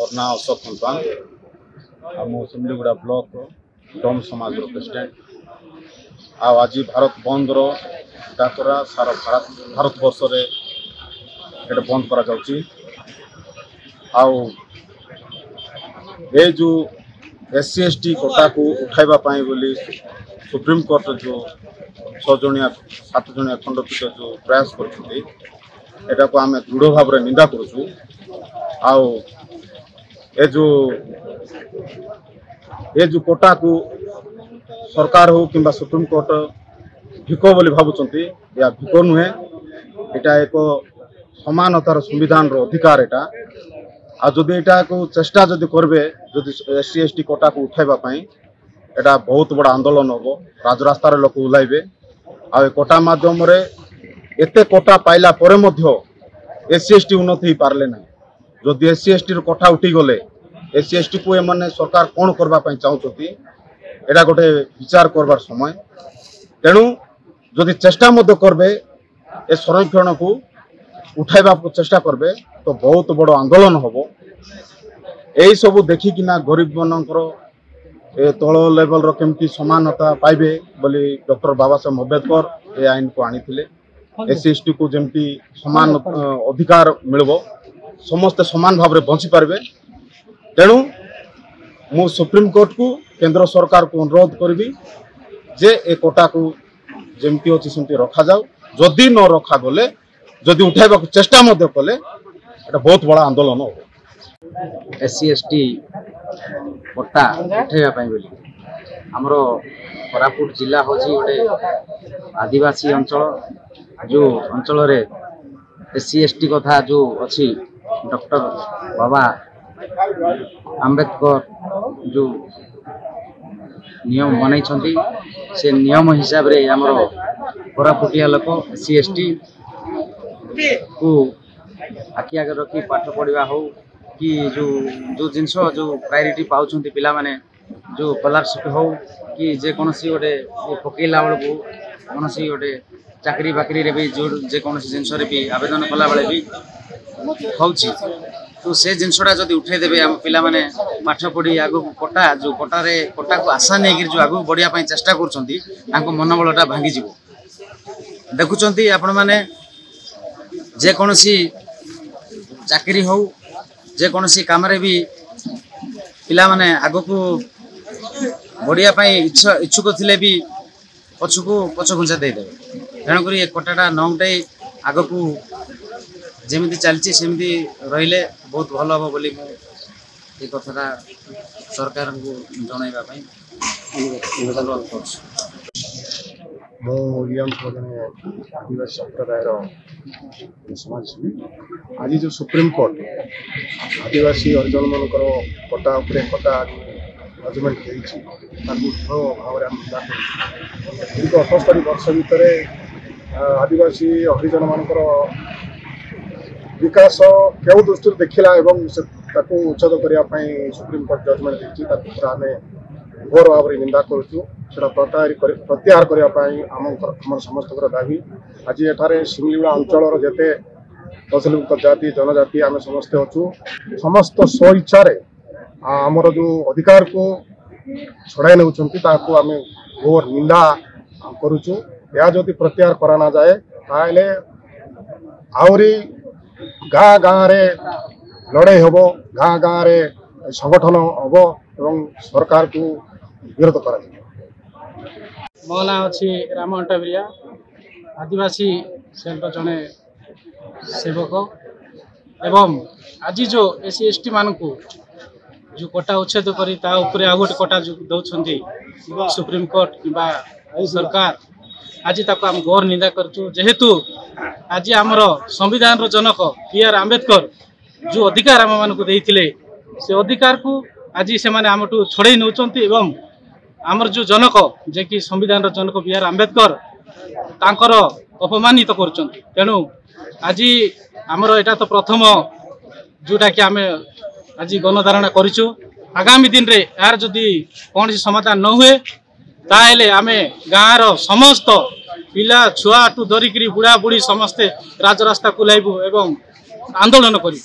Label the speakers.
Speaker 1: मोर ना अशोक खंतवान सिमलीगुड़ा ब्लॉक डोम समाज प्रेसिडेंट। आज भारत बंद डाकरा सारा भारत वर्ष ये बंद करा जो SC ST कोटा को उठाइबा बोली सुप्रीम कोर्ट जो 6 जणिया 7 जणिया खंडपीठ जो प्रयास करछथि एटा को आमे दृढ़ भाव रे निंदा करछु। ए जो कोटा को सरकार हो किंबा सुप्रीम कोर्ट भिको बोली भावुचंती या भिको नुहे, एटा एक समानतार संविधान रो अधिकार एटा। आ जदि एटा को चेष्टा जदि करबे जदि SC ST कोटा को उठाइबा पई एटा बहुत बड़ा आंदोलन होबो, राजरास्तार लोक उलाइबे। आ कोटा माध्यम रे एते कोटा पाइला परे मध्य SC ST उन्नति ही पारले ना। जदि SC ST रो कोटा उठी गले SC ST को एमने सरकार कोन करबा पई चाहउछथि एटा गोटे विचार करबार समय। तेणु जदि चेष्टा मध्य करबे ए संरक्षण को उठाइबा को चेष्टा करबे तो बहुत बड़ आंदोलन होबो। एई सब देखिकिना गरीब मनकर ए तल लेवल रो केमती समानता पाइबे बोली डॉक्टर बाबा साहेब अम्बेडकर ए आईन को आनीथिले। SC ST को जेमती समान अधिकार मिलबो, समस्त समान भाव रे बंची पारबे। तेणु मु सुप्रीम कोर्ट को केंद्र सरकार को अनुरोध करबी जे ए कोटा को जेमती अछि सेमती रखा जाऊ। जदि न रखा गले जदि उठाइबा को चेष्टा मध्य कले एटा बहुत बड़ा आंदोलन हो।
Speaker 2: SC ST कोटा उठाइबा पई बोली हमरो कोरापुट जिला होची गोटे आदिवासी अंचल, जो अंचल रे SC ST कथा जो अछि डॉक्टर बाबा आम्बेडकर जो नियम बनाई से नियम हिसाब रे हमरो कोरापुटिया लोक SC ST को आखि आगे रखी पाठ पढ़ा हो कि जो जिनस जो प्रायोरिटी पाउछंती पिला माने जो स्कॉलरशिप हो कि जे कोनसी गोटे पकेला बेलू कोनसी गोटे चाकरी बाकरी रे भी जो जे कोनसी जिनस रे भी आवेदन कला बेले भी होउची, तो से जिनसटा जदि उठे देबे हम पिला माने पाठ पढ़ी आगु कोटा जो कोटा को आशा नहीं कि जो आगु बढ़िया पई चेष्टा करछंती तांको मनोबलटा भांगी जिवो। देखुचंती आपण माने जे कोनसी चाकरी हो जे कोनसी काम रे भी पिला माने आगु को बढ़िया पई इच्छुक थिले भी पछ घुंचा दे देबे। तेणु करी ए कोटाटा न उठाई आगु को जेमिति चलछि सेमिति रहिले बहुत भल हो बोली मु ए कथाटा सरकार को जणाइबा पई अनुरोध करछु।
Speaker 3: मो जने आदिवासी संप्रदाय समाजसेवी आज जो सुप्रीम कोर्ट आदिवासी अर्जन मनकर कोटा उपरे कोटा जजमेंट देछि भाव दीर्घ 78 वर्ष भितर आदिवासी हरिजन मानकर विकास केउ दृष्टि देखिला एवं उच्छेद करने सुप्रीम कोर्ट जजमेंट देछि आम घोर भाव में निंदा करुचु। प्रत्याहार करने समस्त दाबी। आज एठारे सिमलीगुड़ा अंचल जेते तहसिलभुक्त जाति जनजाति आम समस्ते अच्छु समस्त स्व इच्छा आमर जो अधिकार को छड़ाई नौकरी आम घोर निंदा करुचु। या जदि प्रत्याहार कराना जाए ताले आहरी गाँ गाँ रे लड़ाई हम, गाँ गाँ रे संगठन हम एवं सरकार को विरोध करा।
Speaker 4: मो ना अच्छी राम अंटाबिरिया आदिवासी सेल्टर जड़े सेवक एवं आज जो SC ST मान को जो कोटा उच्छेद करी ता उपरे आ गोटे कोटा जो दौरान सुप्रीम कोर्ट कि सरकार आज ताको आम गौर निंदा करचु। जेहेतु आज आमर संविधान रो जनक BR आम्बेडकर जो अधिकार आम मान को देइथिले से अधिकार को आज से माने आमटू छड़े नौचंती एवं आमर जो जनक जे कि संविधान रो जनक BR आम्बेडकर तांकर अपमानित करचंती। तेणु आज आमर एटा तो प्रथम जोटा कि आम आज गणधारणा करिचु। आगामी दिन रे यार जदि कौन समाधान न हुए ताहेले आमे गाँव रो समस्त पिला छुआ टू धरिकी बुढ़ा बुढ़ी समस्ते राजरास्ता कुलाइबु एवं आंदोलन करू।